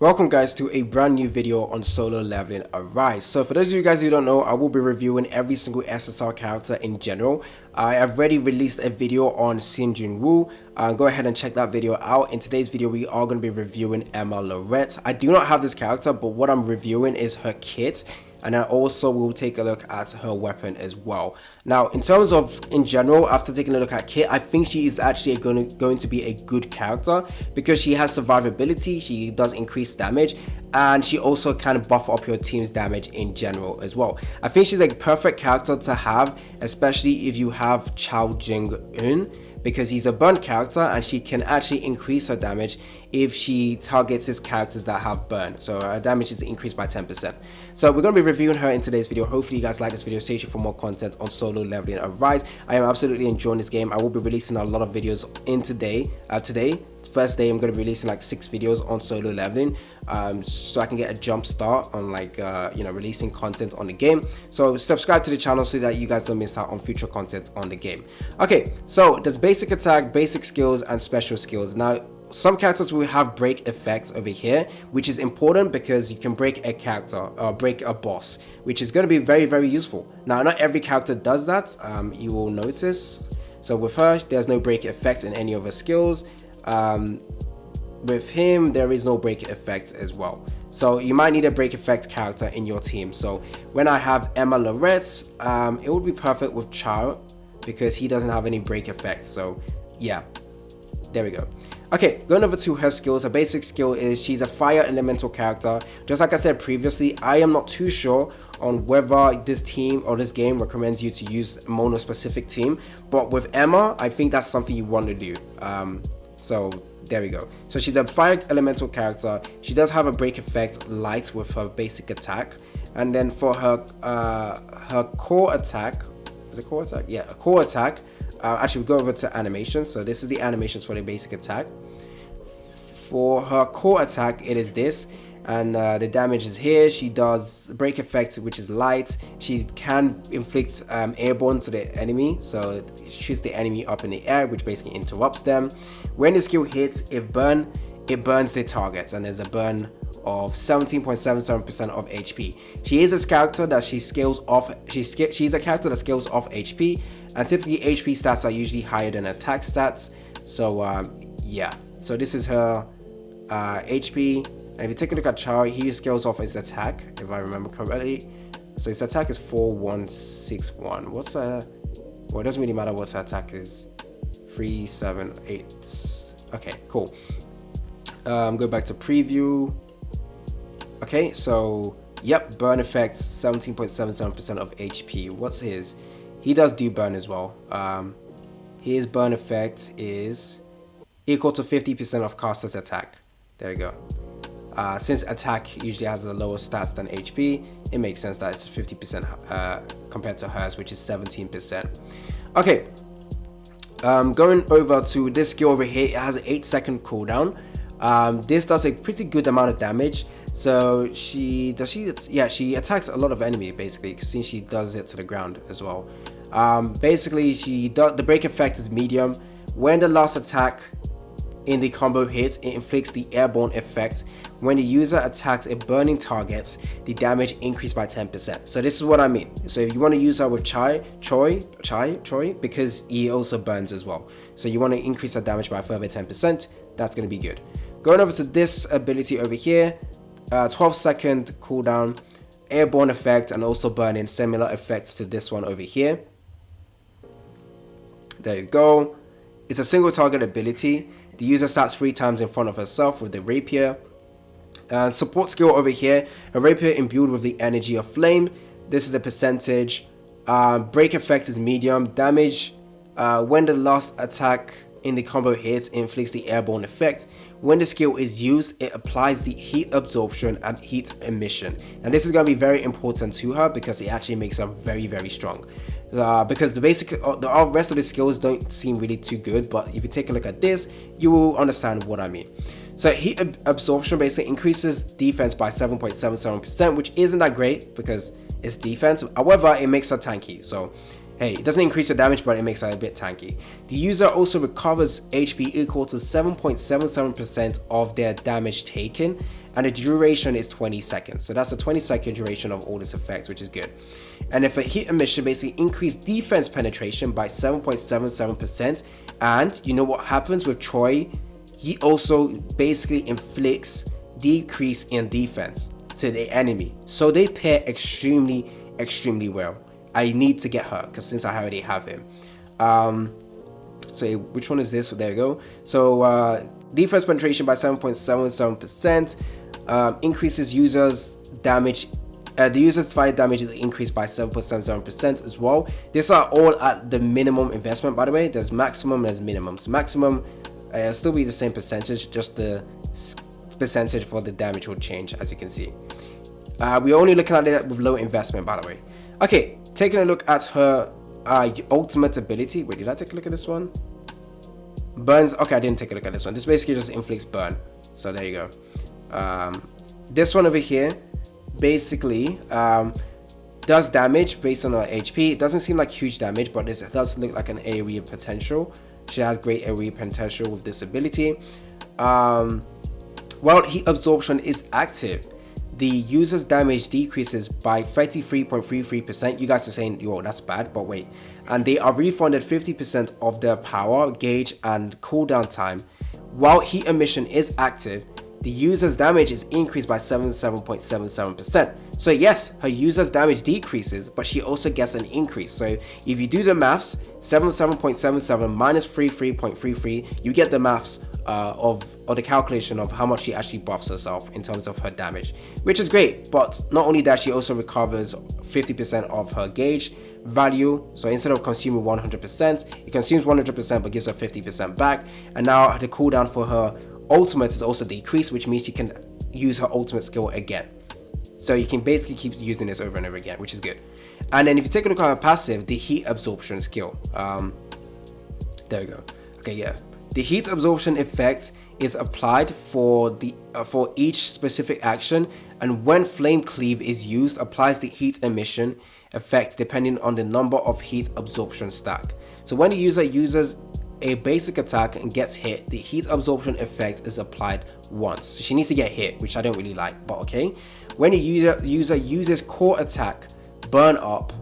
Welcome guys to a brand new video on solo leveling Arise. So for those of you guys who don't know, I will be reviewing every single SSR character in general. I have already released a video on Synergies. Go ahead and check that video out. In today's video we are going to be reviewing Laurent. I do not have this character, but what I'm reviewing is her kit. And I also will take a look at her weapon as well. Now, in terms of in general, after taking a look at Kit, I think she is actually going to be a good character because she has survivability, she does increase damage, and she also kind of buff up your team's damage in general as well. I think she's a perfect character to have, especially if you have Chao Jing-un, because he's a burn character and she can actually increase her damage if she targets his characters that have burn. So her damage is increased by 10%. So we're going to be reviewing her in today's video. Hopefully you guys like this video. Stay tuned for more content on solo leveling Arise. I am absolutely enjoying this game. I will be releasing a lot of videos in today. First day I'm going to be releasing like 6 videos on solo leveling, so I can get a jump start on like releasing content on the game. So subscribe to the channel so that you guys don't miss out on future content on the game. Okay, so there's basic attack, basic skills, and special skills. Now some characters will have break effects over here, which is important because you can break a character or break a boss, which is going to be very useful. Now not every character does that, you will notice. So with her, there's no break effect in any of her skills. With him, there is no break effect as well. So you might need a break effect character in your team. So when I have Laurent, it would be perfect with Chao because he doesn't have any break effect. So yeah, there we go. Okay, going over to her skills. Her basic skill is she's a fire elemental character. Just like I said previously, I am not too sure on whether this team or this game recommends you to use a mono specific team, but with Emma, I think that's something you want to do. So there we go. So she's a fire elemental character. She does have a break effect light with her basic attack, and then for her her core attack, is it core attack? Yeah, a core attack. Actually, we go over to animations. So this is the animations for the basic attack. For her core attack, it is this, and the damage is here. She does break effect, which is light. She can inflict airborne to the enemy, so it shoots the enemy up in the air, which basically interrupts them. When the skill hits, it burns the target, and there's a burn of 17.77% of HP. She is a character that she scales off. She's a character that scales off HP, and typically HP stats are usually higher than attack stats. So yeah, so this is her HP. And if you take a look at Chao, he scales off his attack, if I remember correctly. So his attack is 4161. What's well, it doesn't really matter what her attack is. 378. Okay, cool. Go back to preview. Okay, so yep, burn effect 17.77% of HP. What's his? He does do burn as well. His burn effect is equal to 50% of caster's attack. There we go. Since attack usually has a lower stats than HP, it makes sense that it's 50% compared to hers, which is 17%. Okay, going over to this skill over here, it has an 8-second cooldown. This does a pretty good amount of damage. So she attacks a lot of enemy basically, since she does it to the ground as well. Basically, the break effect is medium. When the last attack in the combo hits, it inflicts the airborne effect. When the user attacks a burning target, the damage increased by 10%. So this is what I mean. So if you want to use her with Choi, because he also burns as well. So you want to increase her damage by a further 10%. That's going to be good. Going over to this ability over here, 12-second cooldown, airborne effect, and also burning, similar effects to this one over here. There you go. It's a single target ability. The user starts 3 times in front of herself with the rapier. Support skill over here, a rapier imbued with the energy of flame. This is the percentage. Break effect is medium. Damage, when the last attack in the combo hits, it inflicts the airborne effect. When the skill is used, it applies the heat absorption and heat emission. And this is going to be very important to her because it actually makes her very strong. Because the rest of the skills don't seem really too good, but if you take a look at this, you will understand what I mean. So heat absorption basically increases defense by 7.77%, which isn't that great because it's defense. However, it makes her tanky. So hey, it doesn't increase the damage, but it makes it a bit tanky. The user also recovers HP equal to 7.77% of their damage taken, and the duration is 20 seconds. So that's a 20-second duration of all this effect, which is good. And if a hit emission basically increased defense penetration by 7.77%, and you know what happens with Troy? He also basically inflicts decrease in defense to the enemy. So they pair extremely well. I need to get her because since I already have him. So which one is this? So there we go. So defense penetration by 7.77%, increases users damage. The user's fire damage is increased by 7.77% as well. These are all at the minimum investment, by the way. There's maximum, there's minimum. So maximum still be the same percentage, just the percentage for the damage will change, as you can see. We're only looking at it with low investment, by the way. Okay, taking a look at her ultimate ability. Wait, did I take a look at this one? Burns. Okay, I didn't take a look at this one. This basically just inflicts burn. So there you go. This one over here basically does damage based on her HP. It doesn't seem like huge damage, but it does look like an AoE potential. She has great AoE potential with this ability. While heat absorption is active, the user's damage decreases by 33.33%. You guys are saying, yo, that's bad, but wait. And they are refunded 50% of their power, gauge, and cooldown time. While heat emission is active, the user's damage is increased by 77.77%. So yes, her user's damage decreases, but she also gets an increase. So if you do the maths, 77.77 minus 33.33, you get the maths of the calculation of how much she actually buffs herself in terms of her damage, which is great. But not only that, she also recovers 50% of her gauge value. So instead of consuming 100%, it consumes 100% but gives her 50% back. And now the cooldown for her ultimate is also decreased, which means you can use her ultimate skill again. So you can basically keep using this over and over again, which is good. And then if you take a look at her passive, the heat absorption skill, there we go. Okay, yeah, the heat absorption effect is applied for each specific action, and when flame cleave is used, applies the heat emission effect depending on the number of heat absorption stack. So when the user uses a basic attack and gets hit, the heat absorption effect is applied once. So she needs to get hit, which I don't really like, but okay. When the user uses core attack, burn up,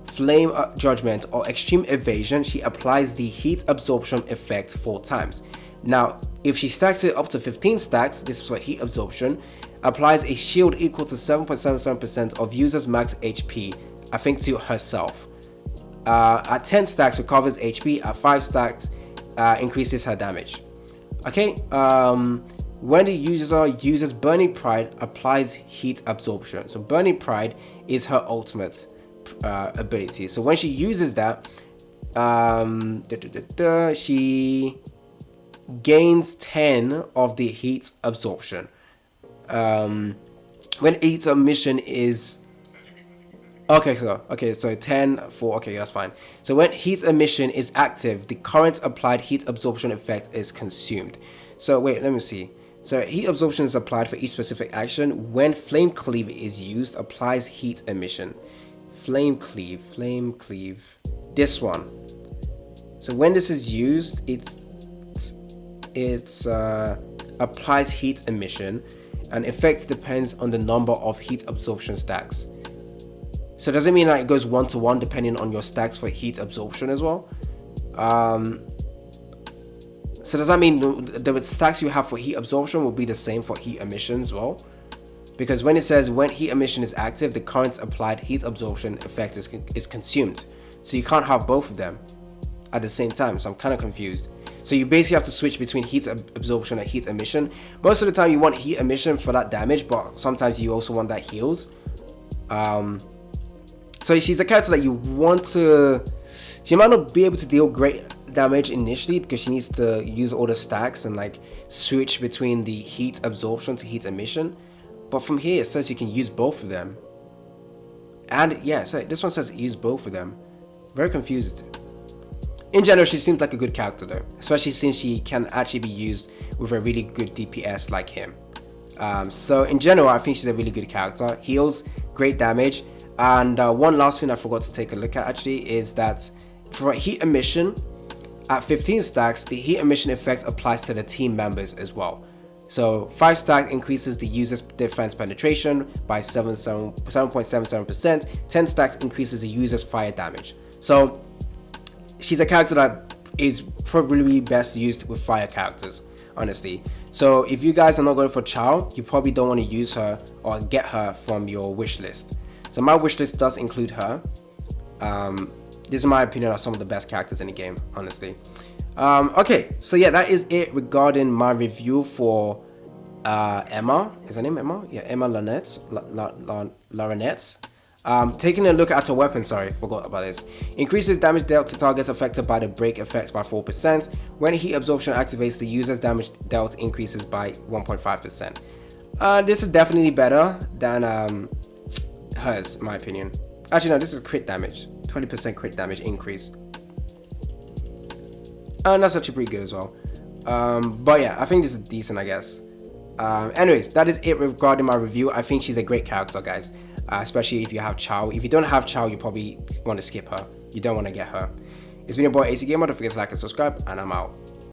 flame judgment, or extreme evasion, she applies the heat absorption effect 4 times. Now, if she stacks it up to 15 stacks, this is for heat absorption, applies a shield equal to 7.77% of user's max HP, I think to herself. At 10 stacks, recovers HP. At 5 stacks, increases her damage. Okay, when the user uses Burning Pride, applies heat absorption. So Burning Pride is her ultimate ability. So when she uses that, she gains 10 of the heat absorption. When heat emission is so 10 for, okay, that's fine. So when heat emission is active, the current applied heat absorption effect is consumed. So wait, let me see. So heat absorption is applied for each specific action. When flame cleave is used, applies heat emission. Flame cleave, this one. So when this is used, it applies heat emission, and effect depends on the number of heat absorption stacks. So does it mean that it goes 1-to-1 depending on your stacks for heat absorption as well? So does that mean the stacks you have for heat absorption will be the same for heat emission as well? Because when it says when heat emission is active, the current applied heat absorption effect is consumed. So you can't have both of them at the same time. So I'm kind of confused. So you basically have to switch between heat absorption and heat emission. Most of the time you want heat emission for that damage, but sometimes you also want that heals. So she's a character that you want to... She might not be able to deal great damage initially because she needs to use all the stacks and like switch between the heat absorption to heat emission. But from here it says you can use both of them. And yeah, so this one says use both of them. Very confused. In general, she seems like a good character though, especially since she can actually be used with a really good DPS like him. So in general, I think she's a really good character. Heals great damage. And one last thing I forgot to take a look at actually is that for heat emission, at 15 stacks, the heat emission effect applies to the team members as well. So 5 stacks increases the user's defense penetration by 7.77%. 10 stacks increases the user's fire damage. So she's a character that is probably best used with fire characters, honestly. So if you guys are not going for Chow, you probably don't want to use her or get her from your wish list. So my wish list does include her. This is my opinion of some of the best characters in the game, honestly. Okay, so yeah, that is it regarding my review for Emma. Is her name Emma? Yeah, Emma Laurent. Taking a look at her weapon, sorry, forgot about this. Increases damage dealt to targets affected by the break effect by 4%. When heat absorption activates, the user's damage dealt increases by 1.5%. This is definitely better than hers, in my opinion. Actually, no, this is crit damage. 20% crit damage increase. And that's actually pretty good as well. But yeah, I think this is decent, I guess. Anyways, that is it regarding my review. I think she's a great character, guys. Especially if you have Chow. If you don't have Chow, you probably want to skip her. You don't want to get her. It's been your boy AC Gamer. Don't forget to like and subscribe, and I'm out.